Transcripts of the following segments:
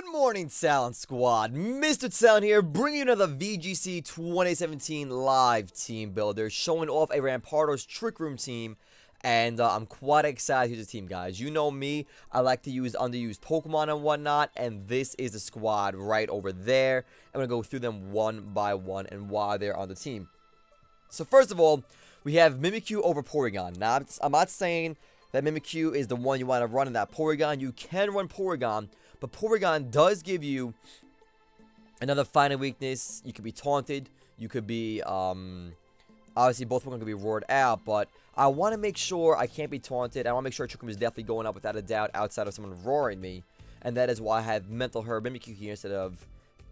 Good morning, Talent Squad. Mr. Talent here, bringing you another VGC 2017 live team builder, showing off a Rampardos Trick Room team, and I'm quite excited to use the team, guys. You know me, I like to use underused Pokemon and whatnot, and this is the squad right over there. I'm going to go through them one by one and why they're on the team. So first of all, we have Mimikyu over Porygon. Now, I'm not saying that Mimikyu is the one you want to run in that Porygon. You can run Porygon, but Porygon does give you another fighting weakness. You could be taunted. You could be, obviously both Pokemon could be roared out, but I want to make sure I can't be taunted. I want to make sure Trick Room is definitely going up without a doubt outside of someone roaring me. And that is why I have Mental Herb Mimikyu here instead of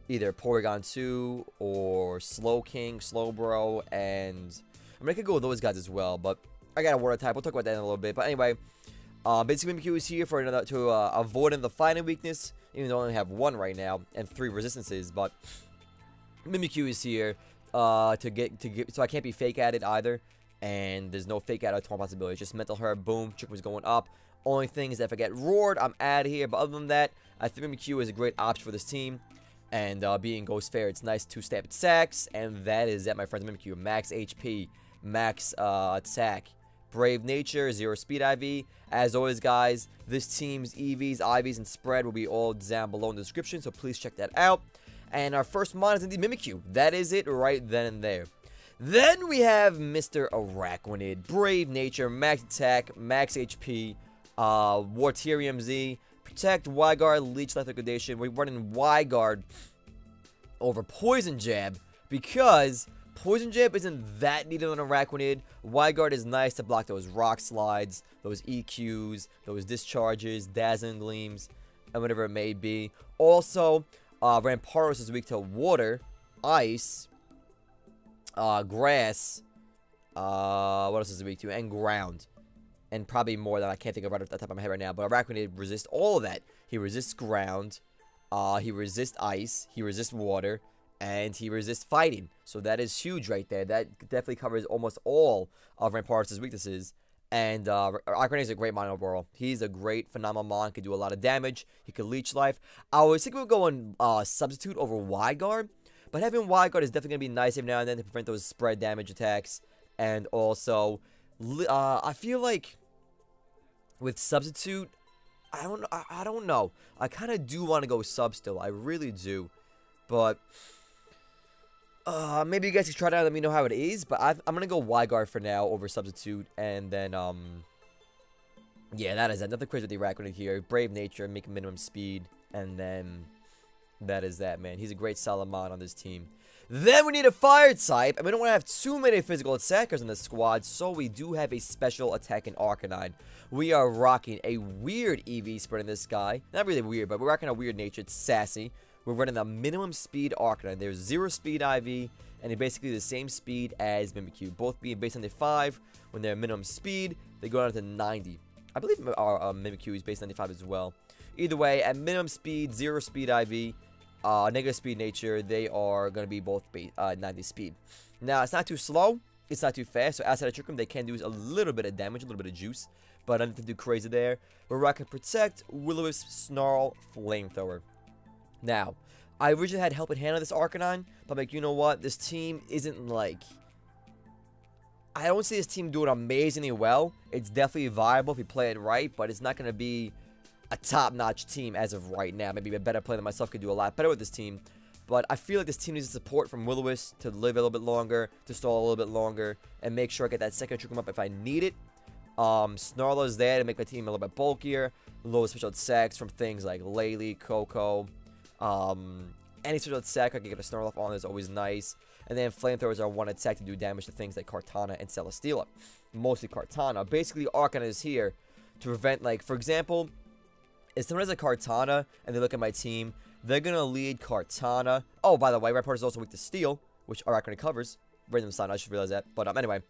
either Porygon 2 or Slowking, Slowbro, and I mean, I could go with those guys as well, but I got a water type. We'll talk about that in a little bit. But anyway, basically Mimikyu is here for another to avoid the fighting weakness, even though I only have one right now and 3 resistances. But Mimikyu is here to get so I can't be fake at it either, and there's no fake at it taunt possibility. It's just Mental Herb, boom, Trick Room's going up. Only thing is that if I get roared, I'm out of here. But other than that, I think Mimikyu is a great option for this team. And being Ghost Fair, it's nice 2-step attacks, and that is that, my friends. Mimikyu, max HP, max attack, Brave Nature, 0 Speed IV. As always, guys, this team's EVs, IVs, and spread will be all down below in the description, so please check that out. And our first mod is indeed Mimikyu. That is it right then and there. Then we have Mr. Araquanid, Brave Nature, max attack, max HP, Warterium Z, Protect, Y-Guard, Leech Life Liquidation. We're running Y-Guard over Poison Jab because Poison Jab isn't that needed on Araquanid. Y-Guard is nice to block those Rock Slides, those EQs, those Discharges, Dazzling Gleams, and whatever it may be. Also, Rampardos is weak to Water, Ice, Grass, what else is it weak to? And Ground. And probably more that I can't think of right off the top of my head right now. But Araquanid resists all of that. He resists Ground, he resists Ice, he resists Water, and he resists Fighting. So that is huge right there. That definitely covers almost all of Rampardos' weaknesses. And Araquanid is a great mon overall. He's a great, phenomenal mon. Can do a lot of damage. He can Leech Life. I was thinking of going Substitute over Y-Guard. But having Y-Guard is definitely going to be nice every now and then to prevent those spread damage attacks. And also, I feel like with Substitute, I don't know. I kind of do want to go Sub still. I really do. But maybe you guys can try it out and let me know how it is. But I'm going to go Y-Guard for now over Substitute. And then, yeah, that is that. Nothing crazy with the Araquanid here. Brave Nature, make minimum speed. And then that is that, man. He's a great solid mod on this team. Then we need a fire type, and we don't want to have too many physical attackers in the squad, so we do have a special attack in Arcanine. We are rocking a weird EV spread in this guy. Not really weird, but we're rocking a weird nature. It's sassy. We're running the minimum speed Arcanine. There's 0 speed IV, and it's basically the same speed as Mimikyu. Both being based on the 5. When they're minimum speed, they go down to 90. I believe our Mimikyu is based on 95 as well. Either way, at minimum speed, 0 speed IV, negative speed nature, they are going to be both 90 speed. Now, it's not too slow, it's not too fast, so outside of Trick Room, they can do a little bit of damage, a little bit of juice, but nothing too crazy there. We're rocking Protect, Will-O-Wisp, Snarl, Flamethrower. Now, I originally had Helping Hand on this Arcanine, but I'm like, you know what, this team isn't like, I don't see this team doing amazingly well. It's definitely viable if you play it right, but it's not going to be a top-notch team as of right now. Maybe a better player than myself could do a lot better with this team. But I feel like this team needs support from Will-O-Wisp to live a little bit longer, to stall a little bit longer, and make sure I get that second Trick Room up if I need it. Snarl is there to make my team a little bit bulkier. Low special attacks from things like Laylee, Coco. Any special attack I can get a Snarl off on is always nice. And then Flamethrowers are one attack to do damage to things like Kartana and Celesteela. Mostly Kartana. Basically, Arcanine is here to prevent, like, for example, if someone has a Kartana and they look at my team, they're going to lead Kartana. Oh, by the way, Rampardos is also weak to Steel, which Araquanid covers. Random sign, I should realize that. But anyway,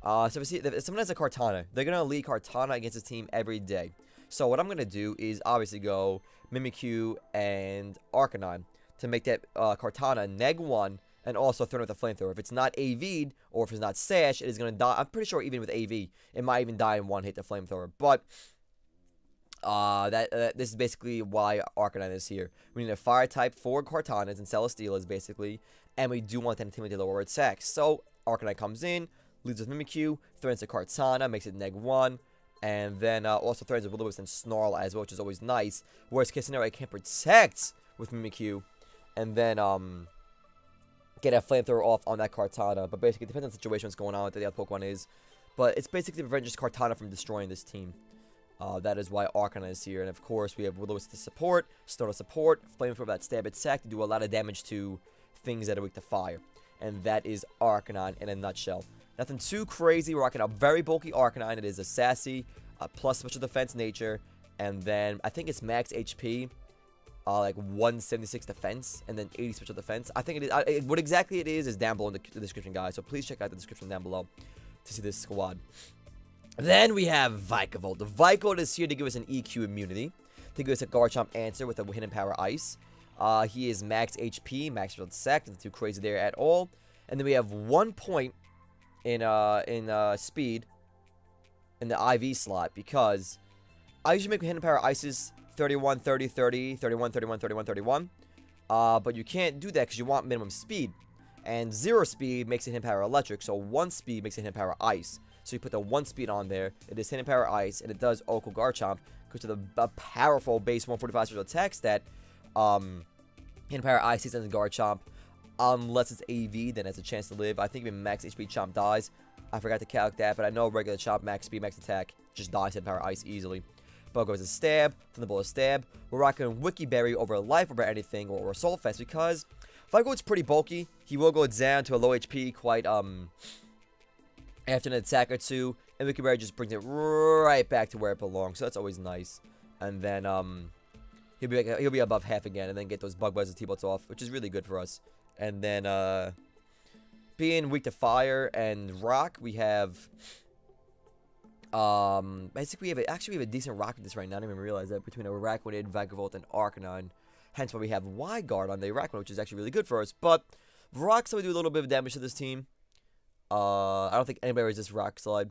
so if someone has a Kartana, they're going to lead Kartana against his team every day. So what I'm going to do is obviously go Mimikyu and Arcanine to make that Kartana neg 1 and also throw it with a Flamethrower. If it's not AV'd or if it's not Sash, it is going to die. I'm pretty sure even with AV, it might even die in one hit, the Flamethrower. But This is basically why Arcanine is here. We need a fire type for Kartanas and Celesteelas basically, and we do want to intimidate lower attacks. So Arcanine comes in, leads with Mimikyu, threatens a Kartana, makes it -1, and then also threatens with Will-O-Wisp and Snarl as well, which is always nice. Worst case scenario, I can protect with Mimikyu, and then get a flamethrower off on that Kartana. But basically, it depends on the situation, what's going on with the other Pokemon is. But it's basically to prevent just Kartana from destroying this team. That is why Arcanine is here. And of course, we have Will-O-Wisp to support, Snow to support, Flamethrower that stab attack to do a lot of damage to things that are weak to fire. And that is Arcanine in a nutshell. Nothing too crazy. We're rocking a very bulky Arcanine. It is a sassy, plus special defense nature. And then I think it's max HP. Like 176 defense and then 80 special defense. I think it is. What exactly it is down below in the description, guys. So please check out the description down below to see this squad. Then we have Vikavolt. The Vikavolt is here to give us an EQ immunity, to give us a Garchomp answer with a hidden power ice. He is max HP, max field sec, nothing too crazy there at all. And then we have 1 point in speed in the IV slot, because I usually make hidden power ices 31, 30, 30, 31, 31, 31, 31. But you can't do that because you want minimum speed. And 0 speed makes it hidden power electric, so 1 speed makes it hidden power ice. So you put the 1 speed on there, it is hidden power ice, and it does Oko Garchomp, goes to the powerful base 145 special attack stat. Hidden power ice sees as Garchomp, unless it's AV, then has a chance to live. I think even max HP Chomp dies. I forgot to calc that, but I know regular Chomp, max speed, max attack, just dies hidden power ice easily. Bug goes a stab, Thunderbolt a stab. We're rocking Wiki Berry over Life over anything, or Assault Vest, because Vikavolt is pretty bulky. He will go down to a low HP quite after an attack or two, and Wiki Berry just brings it right back to where it belongs. So that's always nice. And then he'll be above half again, and then get those Bug Buzzes and T-Bolts off, which is really good for us. And then being weak to fire and rock, we have basically we have a decent rock with this right now. I didn't even realize that, between Araquanid, Vikavolt, and Arcanine. Hence why we have Y-Guard on the Araquanid, which is actually really good for us. But Rock Slide would do a little bit of damage to this team. I don't think anybody resists Rock Slide.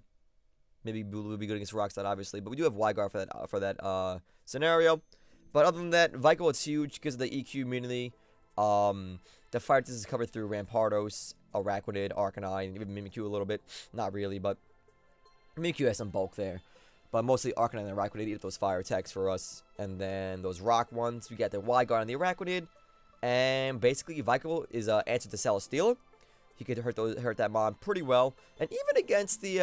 Maybe Bulu would be good against Rock Slide, obviously. But we do have Y-Guard for that scenario. But other than that, Vikol's huge because of the EQ immunity. The fire resistance is covered through Rampardos, Araquanid, Arcanine, even Mimikyu a little bit. Not really, but Mimikyu has some bulk there. But mostly Arcanine and Araquanid eat up those fire attacks for us. And then those rock ones, we got the Y-Guard on the Araquanid. And basically, Vikavolt is answer to Celesteela. He could hurt that Mon pretty well. And even against the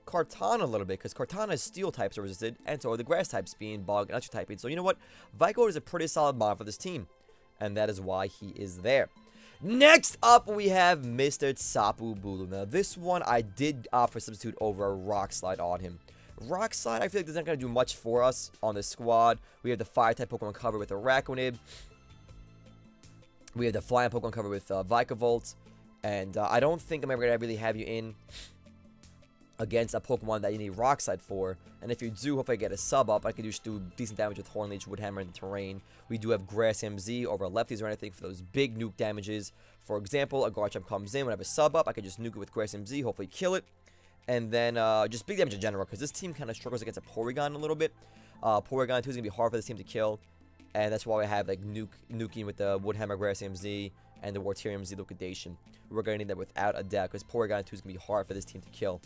Kartana a little bit, because Kartana's steel types are resisted, and so are the grass types, being bug and electric typing. So you know what? Vikavolt is a pretty solid Mon for this team. And that is why he is there. Next up, we have Mr. Tapu Bulu. Now, this one, I did opt for substitute over a Rock Slide on him. Rock Slide, I feel like that's not going to do much for us on this squad. We have the Fire-type Pokemon covered with Araquanid. We have the Flying Pokemon covered with Vikavolt. And I don't think I'm ever going to really have you in against a Pokemon that you need Rock Slide for. And if you do, hopefully I get a sub up. I could just do decent damage with Horn Leech, Wood Hammer, and Terrain. We do have Grass MZ over lefties or anything for those big nuke damages. For example, a Garchomp comes in, when I have a sub up, I can just nuke it with Grass MZ, hopefully kill it. And then just big damage in general, because this team kind of struggles against a Porygon a little bit. Porygon 2 is going to be hard for this team to kill. And that's why I have like nuking with the Wood Hammer, Grass MZ, and the Warterium Z Liquidation. We're going to need that without a doubt, because Porygon 2 is going to be hard for this team to kill.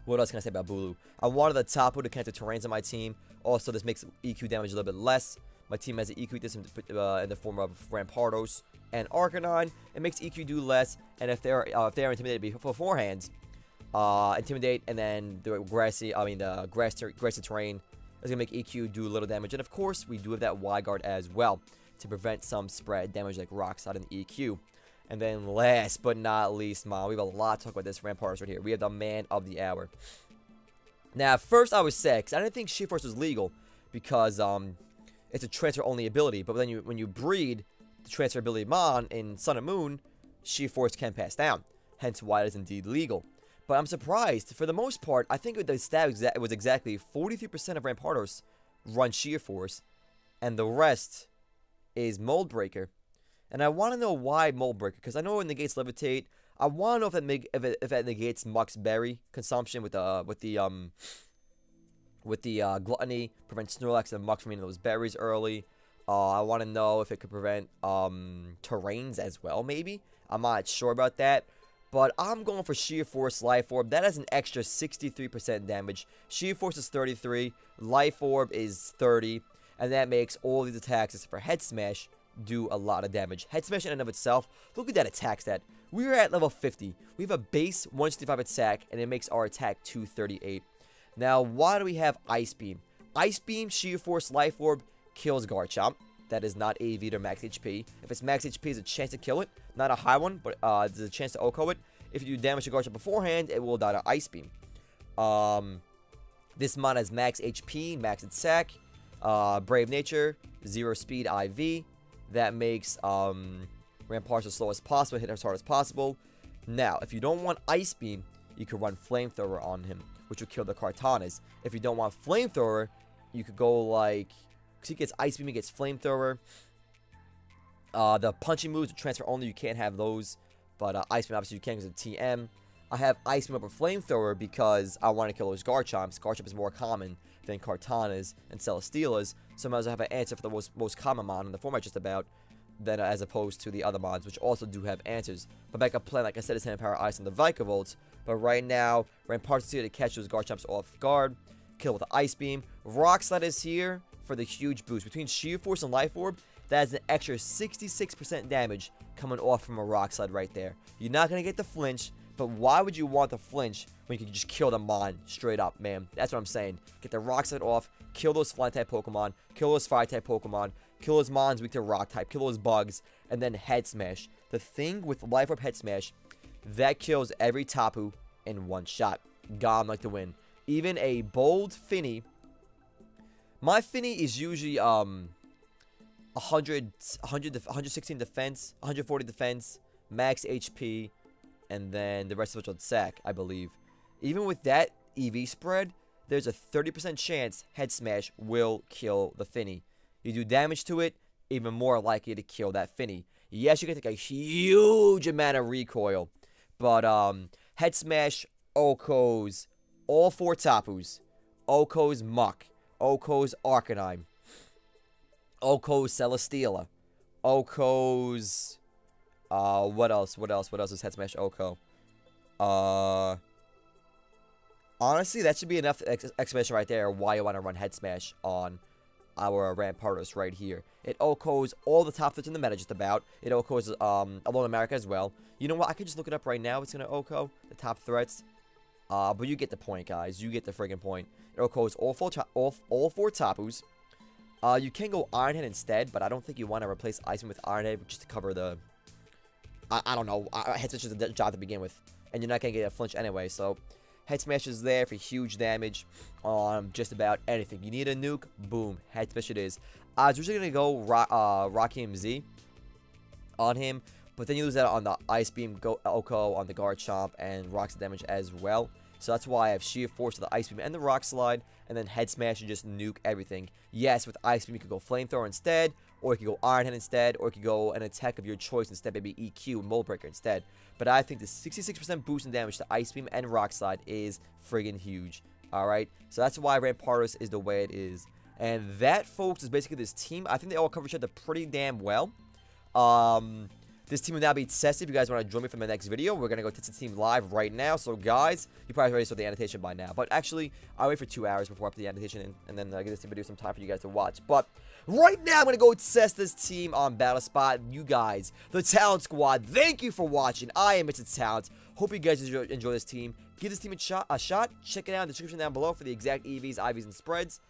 What else can I say about Bulu? I wanted the Tapu to counter terrains on my team. Also, this makes EQ damage a little bit less. My team has an EQ this in the form of Rampardos and Arcanine. It makes EQ do less, and if they're intimidated beforehand, intimidate, and then the grassy terrain is gonna make EQ do a little damage. And of course, we do have that Y-Guard as well to prevent some spread damage like Rock Slide and EQ. And then last but not least, we have a lot to talk about this Rampardos right here. We have the man of the hour. Now, first I was sad, because I didn't think Sheer Force was legal, because it's a transfer-only ability. But then when you breed the transfer ability Mon in Sun and Moon, Sheer Force can pass down. Hence why it is indeed legal. But I'm surprised. For the most part, I think the stat was exactly 43% of Rampardos run Sheer Force, and the rest is Mold Breaker. And I want to know why Mold Breaker, because I know it negates Levitate. I want to know if it negates Mux Berry consumption with the with the Gluttony, prevent Snorlax and Muk from eating those berries early. I want to know if it could prevent Terrains as well, maybe. I'm not sure about that. But I'm going for Sheer Force Life Orb. That has an extra 63% damage. Sheer Force is 33. Life Orb is 30. And that makes all these attacks, except for Head Smash, do a lot of damage. Head Smash in and of itself, look at that attack stat. We are at level 50. We have a base 165 attack, and it makes our attack 238. Now, why do we have Ice Beam? Ice Beam, Sheer Force, Life Orb, kills Garchomp. That is not AV or max HP. If it's max HP, there's a chance to kill it. Not a high one, but there's a chance to OHKO it. If you do damage to Garchomp beforehand, it will die to Ice Beam. This mon has max HP, max attack, Brave Nature, 0 speed IV. That makes Ramparts as slow as possible, hit as hard as possible. Now, if you don't want Ice Beam, you could run Flamethrower on him, which will kill the Kartanas. If you don't want Flamethrower, you could go like... Because he gets Ice Beam, he gets Flamethrower. The punching moves are transfer only, you can't have those. But Ice Beam, obviously, you can because of TM. I have Ice Beam over Flamethrower because I want to kill those Garchomps. Garchomp is more common than Kartanas and Celesteelas. So I might as well have an answer for the most common mon in the format just about, than as opposed to the other mons, which also do have answers. But backup plan, like I said, is Hand Power Ice and the Vikavolt. But right now, Ramparts is here to catch those Garchomps off guard. Kill with the Ice Beam. Rock Slide is here for the huge boost. Between Sheer Force and Life Orb, that is an extra 66% damage coming off from a Rock Slide right there. You're not going to get the flinch, but why would you want the flinch when you can just kill the mon straight up, man? That's what I'm saying. Get the Rock Slide off, kill those Flying-type Pokemon, kill those Fire-type Pokemon, kill those mons weak to Rock-type, kill those bugs, and then Head Smash. The thing with Life Orb Head Smash, that kills every Tapu in one shot. Gone like the wind. Even a bold Finny. My Finny is usually 116 defense, 140 defense, max HP, and then the rest of it will sack, I believe. Even with that EV spread, there's a 30% chance Head Smash will kill the Finny. You do damage to it, even more likely to kill that Finny. Yes, you can take a huge amount of recoil, but Head Smash OHKOs all 4 Tapus. OHKOs Muk. OHKOs Arcanine. OHKOs Celesteela. OHKOs... what else is Head Smash OHKO? Honestly, that should be enough explanation right there why you want to run Head Smash on our Rampardos right here. It OHKOs all the top 15 in the meta just about. It OHKOs Alone America as well. You know what? I could just look it up right now. It's going to OHKO the top threats. But you get the point, guys. You get the friggin' point. It OHKOs all 4 Tapus. You can go Iron Head instead, but I don't think you want to replace Ice Beam with Iron Head just to cover the... I don't know. Head Smash is a job to begin with. And you're not going to get a flinch anyway, so... Head Smash is there for huge damage on just about anything. You need a nuke? Boom. Head Smash it is. I was usually going to go Rocky MZ on him, but then you lose that on the Ice Beam, OHKO on the Garchomp, and Rock Slide damage as well. So that's why I have Sheer Force to the Ice Beam and the Rock Slide, and then Head Smash and just nuke everything. Yes, with Ice Beam you could go Flamethrower instead, or you could go Iron Head instead, or you could go an attack of your choice instead, maybe EQ and Mold Breaker instead. But I think the 66% boost in damage to Ice Beam and Rock Slide is friggin' huge. Alright, so that's why Rampardos is the way it is. And that, folks, is basically this team. I think they all cover each other pretty damn well. This team will now be tested. If you guys want to join me for the next video, we're going to go test the team live right now. So, guys, you probably already saw the annotation by now. But actually, I'll wait for 2 hours before I put the annotation in, and then give this video some time for you guys to watch. But right now, I'm going to go test this team on BattleSpot. You guys, the Talent Squad, thank you for watching. I am Mr. Talent. Hope you guys enjoy this team. Give this team a shot. Check it out in the description down below for the exact EVs, IVs, and spreads.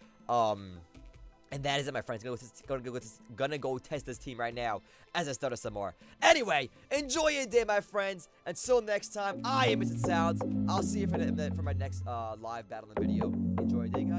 And that is it, my friends. Gonna go test this team right now as I stutter some more. Anyway, enjoy your day, my friends. Until next time, I am Mr. Talent. I'll see you for my next live battling video. Enjoy your day, guys.